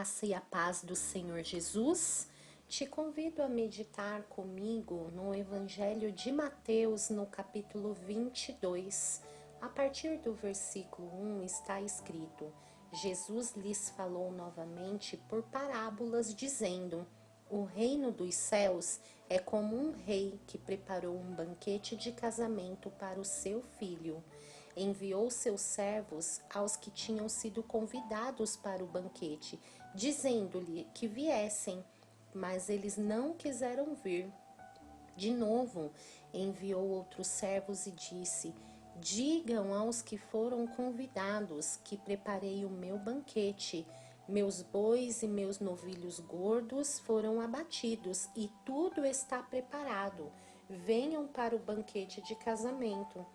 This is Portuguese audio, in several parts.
graça e a paz do Senhor Jesus. Te convido a meditar comigo no Evangelho de Mateus, no capítulo 22. A partir do versículo 1 está escrito: Jesus lhes falou novamente por parábolas, dizendo: O reino dos céus é como um rei que preparou um banquete de casamento para o seu filho. Enviou seus servos aos que tinham sido convidados para o banquete, dizendo-lhe que viessem, mas eles não quiseram vir. De novo, enviou outros servos e disse: Digam aos que foram convidados que preparei o meu banquete. Meus bois e meus novilhos gordos foram abatidos e tudo está preparado. Venham para o banquete de casamento.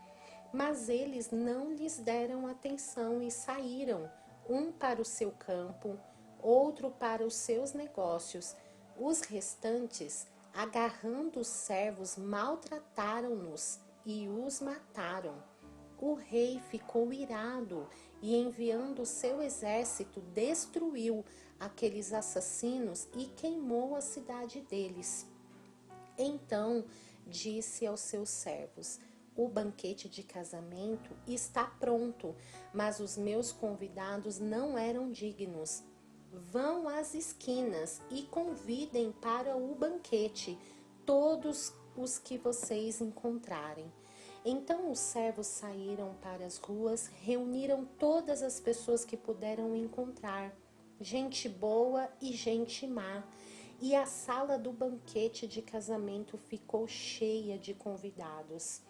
Mas eles não lhes deram atenção e saíram, um para o seu campo, outro para os seus negócios. Os restantes, agarrando os servos, maltrataram-nos e os mataram. O rei ficou irado e, enviando o seu exército, destruiu aqueles assassinos e queimou a cidade deles. Então disse aos seus servos: O banquete de casamento está pronto, mas os meus convidados não eram dignos. Vão às esquinas e convidem para o banquete todos os que vocês encontrarem. Então os servos saíram para as ruas, reuniram todas as pessoas que puderam encontrar, gente boa e gente má, e a sala do banquete de casamento ficou cheia de convidados.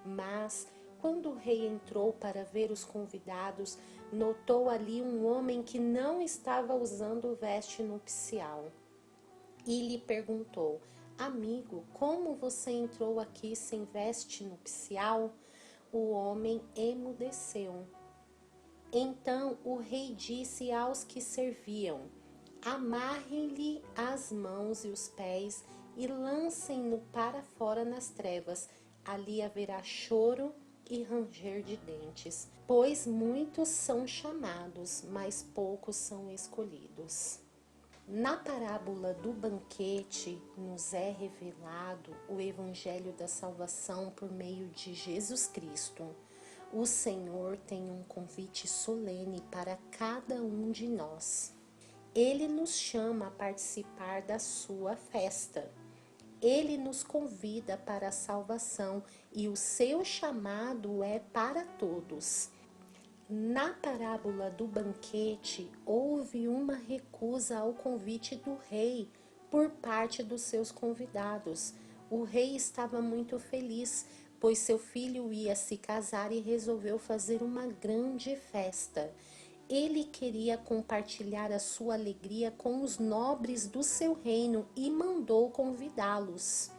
Mas, quando o rei entrou para ver os convidados, notou ali um homem que não estava usando veste nupcial. E lhe perguntou: Amigo, como você entrou aqui sem veste nupcial? O homem emudeceu. Então o rei disse aos que serviam: Amarrem-lhe as mãos e os pés e lancem-no para fora nas trevas. Ali haverá choro e ranger de dentes, pois muitos são chamados, mas poucos são escolhidos. Na parábola do banquete, nos é revelado o evangelho da salvação por meio de Jesus Cristo. O Senhor tem um convite solene para cada um de nós. Ele nos chama a participar da sua festa. Ele nos convida para a salvação e o seu chamado é para todos. Na parábola do banquete, houve uma recusa ao convite do rei por parte dos seus convidados. O rei estava muito feliz, pois seu filho ia se casar e resolveu fazer uma grande festa. Ele queria compartilhar a sua alegria com os nobres do seu reino e mandou convidá-los.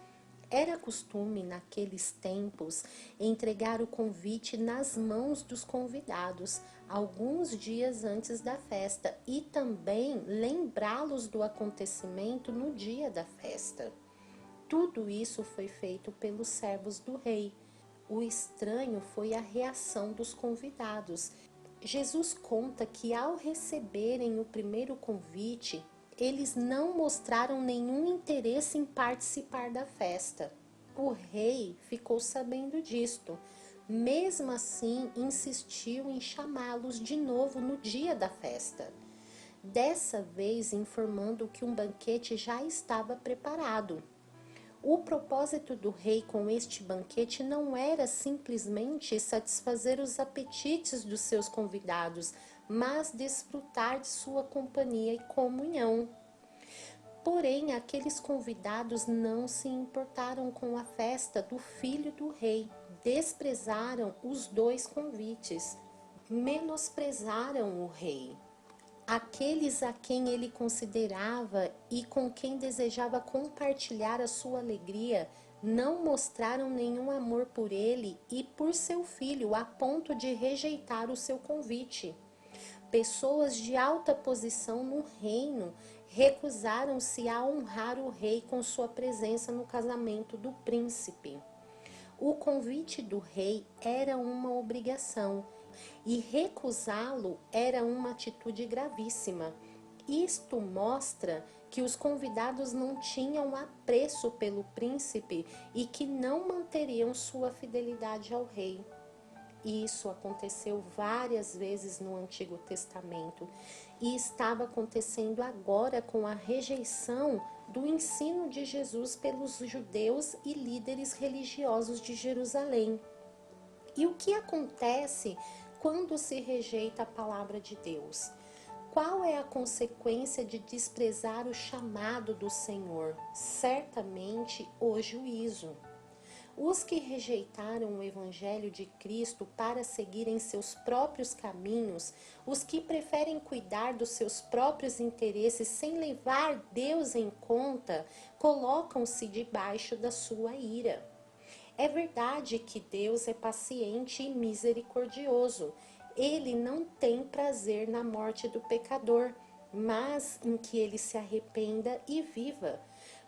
Era costume, naqueles tempos, entregar o convite nas mãos dos convidados, alguns dias antes da festa, e também lembrá-los do acontecimento no dia da festa. Tudo isso foi feito pelos servos do rei. O estranho foi a reação dos convidados. Jesus conta que, ao receberem o primeiro convite, eles não mostraram nenhum interesse em participar da festa. O rei ficou sabendo disto. Mesmo assim, insistiu em chamá-los de novo no dia da festa. Dessa vez, informando que um banquete já estava preparado. O propósito do rei com este banquete não era simplesmente satisfazer os apetites dos seus convidados, mas desfrutar de sua companhia e comunhão. Porém, aqueles convidados não se importaram com a festa do filho do rei, desprezaram os dois convites, menosprezaram o rei. Aqueles a quem ele considerava e com quem desejava compartilhar a sua alegria não mostraram nenhum amor por ele e por seu filho, a ponto de rejeitar o seu convite. Pessoas de alta posição no reino recusaram-se a honrar o rei com sua presença no casamento do príncipe. O convite do rei era uma obrigação e recusá-lo era uma atitude gravíssima. Isto mostra que os convidados não tinham apreço pelo príncipe e que não manteriam sua fidelidade ao rei. Isso aconteceu várias vezes no Antigo Testamento e estava acontecendo agora com a rejeição do ensino de Jesus pelos judeus e líderes religiosos de Jerusalém. E o que acontece quando se rejeita a palavra de Deus? Qual é a consequência de desprezar o chamado do Senhor? Certamente o juízo. Os que rejeitaram o Evangelho de Cristo para seguirem seus próprios caminhos, os que preferem cuidar dos seus próprios interesses sem levar Deus em conta, colocam-se debaixo da sua ira. É verdade que Deus é paciente e misericordioso. Ele não tem prazer na morte do pecador, mas em que ele se arrependa e viva.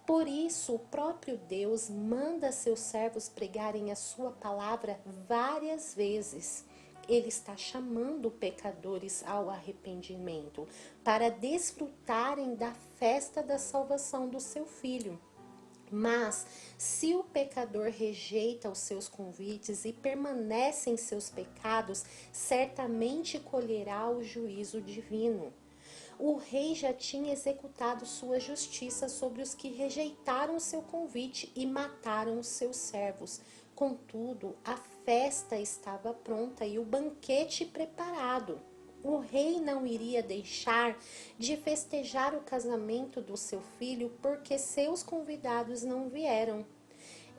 Por isso, o próprio Deus manda seus servos pregarem a sua palavra várias vezes. Ele está chamando pecadores ao arrependimento para desfrutarem da festa da salvação do seu Filho. Mas, se o pecador rejeita os seus convites e permanece em seus pecados, certamente colherá o juízo divino. O rei já tinha executado sua justiça sobre os que rejeitaram seu convite e mataram os seus servos. Contudo, a festa estava pronta e o banquete preparado. O rei não iria deixar de festejar o casamento do seu filho porque seus convidados não vieram.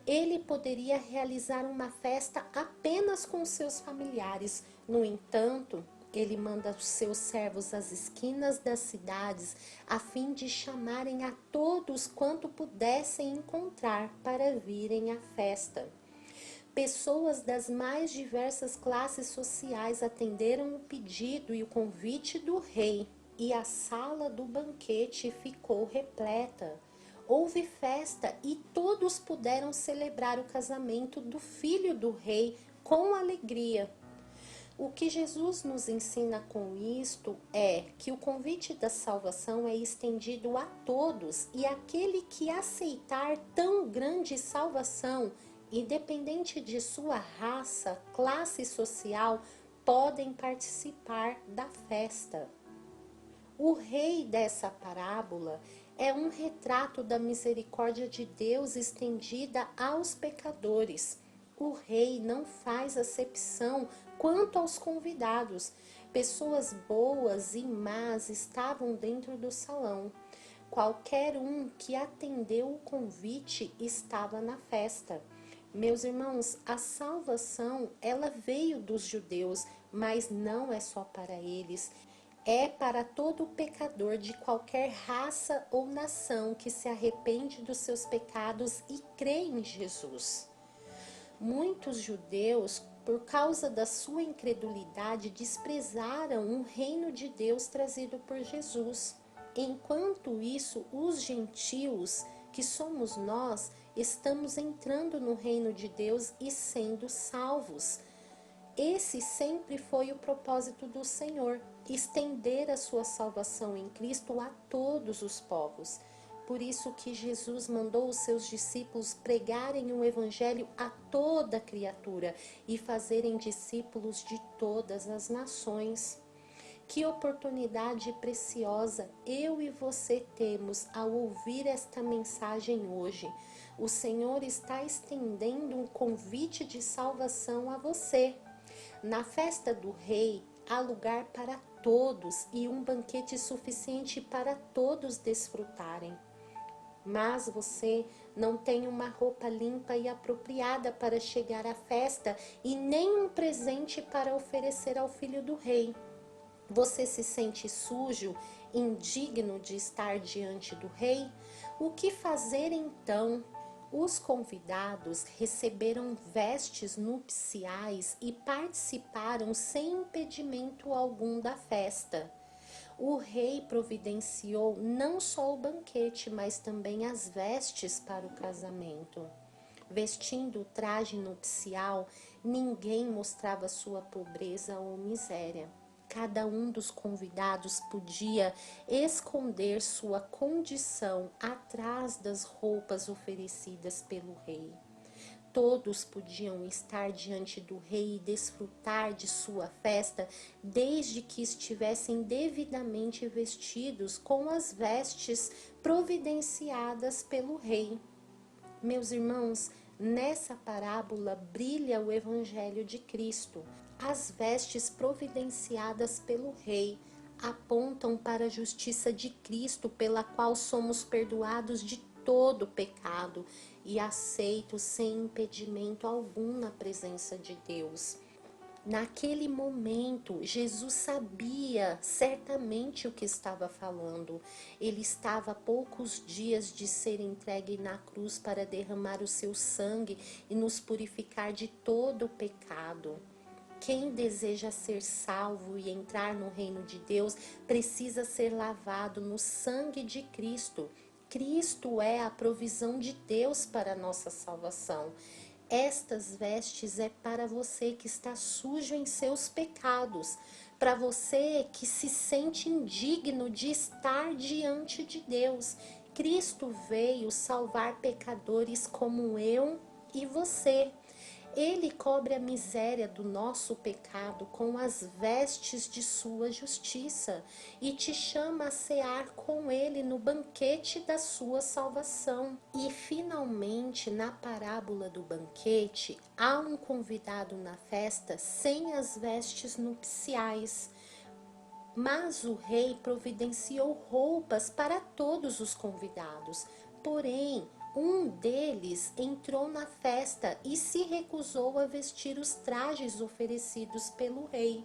Ele poderia realizar uma festa apenas com seus familiares. No entanto, ele manda os seus servos às esquinas das cidades, a fim de chamarem a todos quanto pudessem encontrar para virem à festa. Pessoas das mais diversas classes sociais atenderam o pedido e o convite do rei, e a sala do banquete ficou repleta. Houve festa e todos puderam celebrar o casamento do filho do rei com alegria. O que Jesus nos ensina com isto é que o convite da salvação é estendido a todos e aquele que aceitar tão grande salvação, independente de sua raça, classe social, podem participar da festa. O rei dessa parábola é um retrato da misericórdia de Deus estendida aos pecadores. O rei não faz acepção quanto aos convidados. Pessoas boas e más estavam dentro do salão. Qualquer um que atendeu o convite estava na festa. Meus irmãos, a salvação, ela veio dos judeus, mas não é só para eles. É para todo pecador de qualquer raça ou nação que se arrepende dos seus pecados e crê em Jesus. Muitos judeus, por causa da sua incredulidade, desprezaram o reino de Deus trazido por Jesus. Enquanto isso, os gentios, que somos nós, estamos entrando no reino de Deus e sendo salvos. Esse sempre foi o propósito do Senhor, estender a sua salvação em Cristo a todos os povos. Por isso que Jesus mandou os seus discípulos pregarem o evangelho a toda criatura e fazerem discípulos de todas as nações. Que oportunidade preciosa eu e você temos ao ouvir esta mensagem hoje. O Senhor está estendendo um convite de salvação a você. Na festa do rei, há lugar para todos e um banquete suficiente para todos desfrutarem. Mas você não tem uma roupa limpa e apropriada para chegar à festa e nem um presente para oferecer ao filho do rei. Você se sente sujo, indigno de estar diante do rei? O que fazer então? Os convidados receberam vestes nupciais e participaram sem impedimento algum da festa. O rei providenciou não só o banquete, mas também as vestes para o casamento. Vestindo o traje nupcial, ninguém mostrava sua pobreza ou miséria. cada um dos convidados podia esconder sua condição atrás das roupas oferecidas pelo rei. Todos podiam estar diante do rei e desfrutar de sua festa, desde que estivessem devidamente vestidos com as vestes providenciadas pelo rei. Meus irmãos, nessa parábola brilha o Evangelho de Cristo. As vestes providenciadas pelo rei apontam para a justiça de Cristo, pela qual somos perdoados de todo pecado e aceitos sem impedimento algum na presença de Deus. Naquele momento, Jesus sabia certamente o que estava falando. Ele estava a poucos dias de ser entregue na cruz para derramar o seu sangue e nos purificar de todo o pecado. Quem deseja ser salvo e entrar no reino de Deus precisa ser lavado no sangue de Cristo. Cristo é a provisão de Deus para a nossa salvação. Estas vestes é para você que está sujo em seus pecados, para você que se sente indigno de estar diante de Deus. Cristo veio salvar pecadores como eu e você. Ele cobre a miséria do nosso pecado com as vestes de sua justiça e te chama a cear com ele no banquete da sua salvação. E finalmente, na parábola do banquete, há um convidado na festa sem as vestes nupciais. Mas o rei providenciou roupas para todos os convidados. Porém, um deles entrou na festa e se recusou a vestir os trajes oferecidos pelo rei.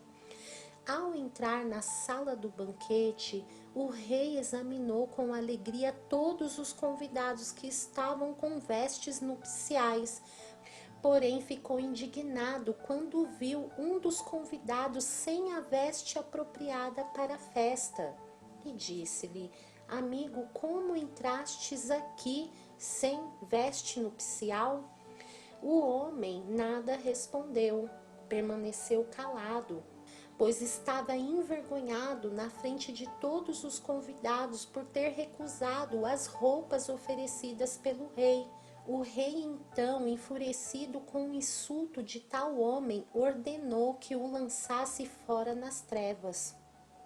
Ao entrar na sala do banquete, o rei examinou com alegria todos os convidados que estavam com vestes nupciais. Porém, ficou indignado quando viu um dos convidados sem a veste apropriada para a festa. E disse-lhe: amigo, como entrastes aqui sem veste nupcial? O homem nada respondeu, permaneceu calado, pois estava envergonhado na frente de todos os convidados por ter recusado as roupas oferecidas pelo rei. O rei, então, enfurecido com o insulto de tal homem, ordenou que o lançasse fora nas trevas.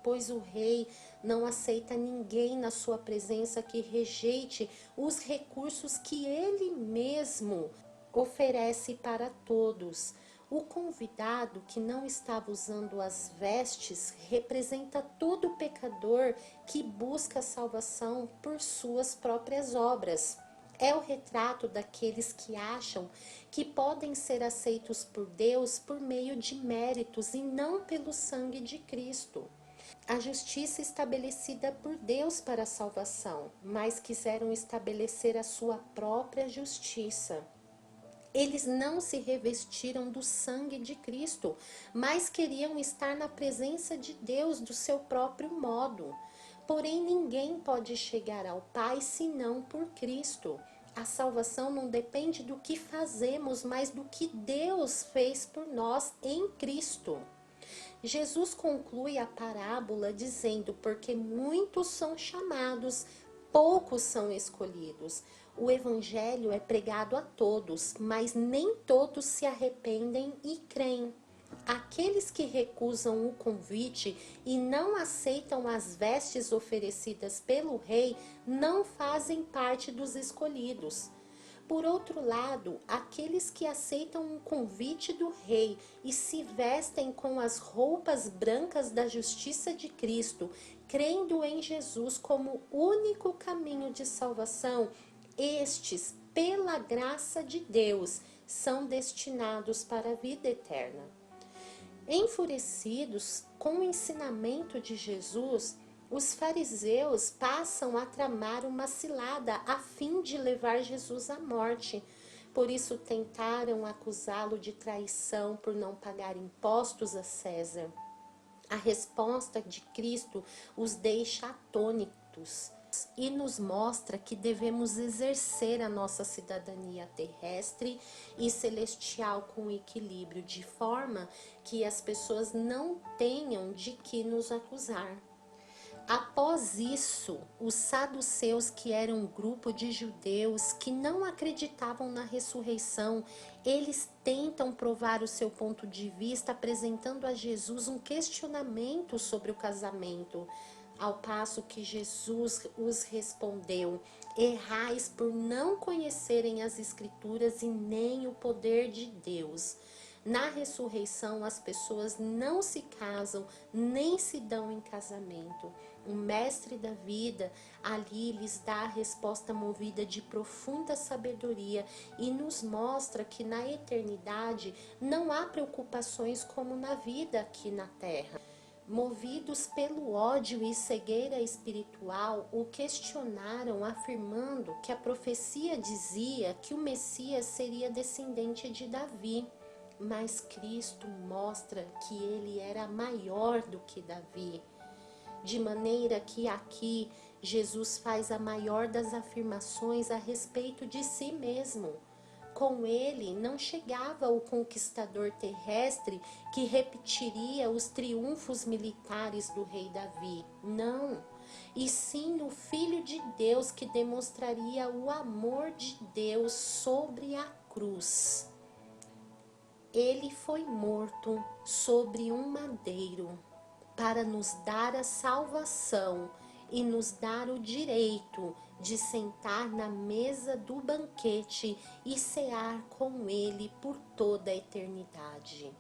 Pois o rei não aceita ninguém na sua presença que rejeite os recursos que ele mesmo oferece para todos. O convidado que não estava usando as vestes representa todo pecador que busca salvação por suas próprias obras. É o retrato daqueles que acham que podem ser aceitos por Deus por meio de méritos e não pelo sangue de Cristo. A justiça estabelecida por Deus para a salvação, mas quiseram estabelecer a sua própria justiça. Eles não se revestiram do sangue de Cristo, mas queriam estar na presença de Deus do seu próprio modo. Porém, ninguém pode chegar ao Pai senão por Cristo. A salvação não depende do que fazemos, mas do que Deus fez por nós em Cristo. Jesus conclui a parábola dizendo: porque muitos são chamados, poucos são escolhidos. O evangelho é pregado a todos, mas nem todos se arrependem e creem. Aqueles que recusam o convite e não aceitam as vestes oferecidas pelo rei não fazem parte dos escolhidos. Por outro lado, aqueles que aceitam o convite do rei e se vestem com as roupas brancas da justiça de Cristo, crendo em Jesus como único caminho de salvação, estes, pela graça de Deus, são destinados para a vida eterna. Enfurecidos com o ensinamento de Jesus, os fariseus passam a tramar uma cilada a fim de levar Jesus à morte. Por isso tentaram acusá-lo de traição por não pagar impostos a César. A resposta de Cristo os deixa atônitos. e nos mostra que devemos exercer a nossa cidadania terrestre e celestial com equilíbrio, de forma que as pessoas não tenham de que nos acusar. Após isso, os saduceus, que eram um grupo de judeus que não acreditavam na ressurreição, eles tentam provar o seu ponto de vista apresentando a Jesus um questionamento sobre o casamento, ao passo que Jesus os respondeu: errais por não conhecerem as Escrituras e nem o poder de Deus. Na ressurreição, as pessoas não se casam nem se dão em casamento. O mestre da vida ali lhes dá a resposta movida de profunda sabedoria e nos mostra que na eternidade não há preocupações como na vida aqui na terra. Movidos pelo ódio e cegueira espiritual, o questionaram, afirmando que a profecia dizia que o Messias seria descendente de Davi. Mas Cristo mostra que ele era maior do que Davi. De maneira que aqui Jesus faz a maior das afirmações a respeito de si mesmo. Com ele não chegava o conquistador terrestre que repetiria os triunfos militares do rei Davi. Não, e sim o Filho de Deus que demonstraria o amor de Deus sobre a cruz. Ele foi morto sobre um madeiro para nos dar a salvação e nos dar o direito de sentar na mesa do banquete e cear com ele por toda a eternidade.